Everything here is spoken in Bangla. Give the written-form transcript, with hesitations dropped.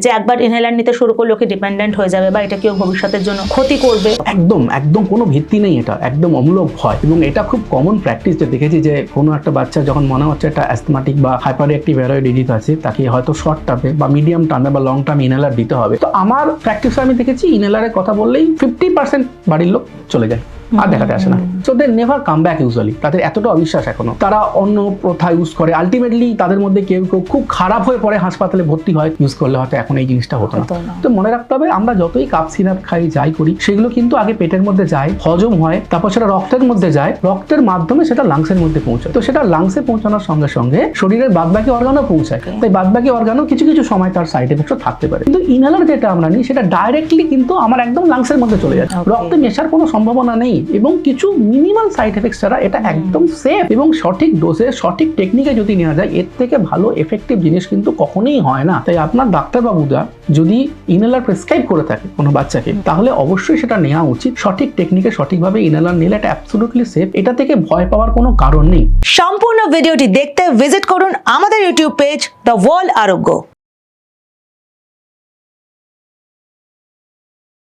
যে একবার ইনহেলার নিতে শুরু করলে ওকে ডিপেন্ডেন্ট হয়ে যাবে বা এটা কেউ ভবিষ্যতের জন্য ক্ষতি করবে। একদম কোনো ভিত্তি নেই, এটা একদম অমূলক ভয়। এবং এটা খুব কমন প্র্যাকটিস যে দেখেছি যে কোনো একটা বাচ্চা যখন মনে হচ্ছে একটা অ্যাস্থমাটিক বা হাইপার অ্যাক্টিভ অ্যারয়েড ডিজিজ আছে, তাকে হয়তো শর্ট টার্মে বা মিডিয়াম টার্মে বা লং টার্ম ইনহেলার দিতে হবে। তো আমার প্র্যাকটিসে আমি দেখেছি ইনহেলারের কথা বললেই 50% বাড়ির লোক চলে যায়, আর দেখাতে আসে না। So they never come back usually. তাদের এতটা অবিশ্বাস এখনো, তারা অন্য প্রথা ইউজ করে। আলটিমেটলি তাদের মধ্যে কেউ কেউ খুব খারাপ হয়ে পড়ে, হাসপাতালে ভর্তি হয়। ইউজ করলে হয়তো এখন এই জিনিসটা হতো না। তো মনে রাখতে হবে, আমরা যতই কাপ সিরাপ খাই, যাই করি, সেগুলো কিন্তু আগে পেটের মধ্যে যায়, হজম হয়, তারপর সেটা রক্তের মধ্যে যায়, রক্তের মাধ্যমে সেটা লাংসের মধ্যে পৌঁছায়। তো সেটা লাংসে পৌঁছানোর সঙ্গে সঙ্গে শরীরের বাদবাকি অর্গানও পৌঁছায়। তাই বাদবাকি অর্গানও কিছু কিছু সময় তার সাইড এফেক্টও থাকতে পারে। কিন্তু ইনহেলার যেটা আমরা নিই, সেটা ডাইরেক্টলি কিন্তু আমার একদম লাংসের মধ্যে চলে যাচ্ছে, রক্তে মেশার কোনো সম্ভাবনা নেই এবং কিছু মিনিমাল সাইড এফেক্টস ছাড়া এটা একদম সেফ। এবং সঠিক ডোজে সঠিক টেকনিকে যদি নেওয়া যায়, এর থেকে ভালো এফেক্টিভ জিনিস কিন্তু কখনোই হয় না। তাই আপনার ডাক্তারবাবুরা যদি ইনহেলার প্রেসক্রাইব করে থাকে কোনো বাচ্চাকে, তাহলে অবশ্যই সেটা নেওয়া উচিত। সঠিক টেকনিকে সঠিকভাবে ইনহেলার নিলে এটা অ্যাবসলিউটলি সেফ। এটা থেকে ভয় পাওয়ার কোনো কারণ নেই। সম্পূর্ণ ভিডিওটি দেখতে ভিজিট করুন আমাদের ইউটিউব পেজ দ্য ওয়ার্ল্ড আরোগ্য।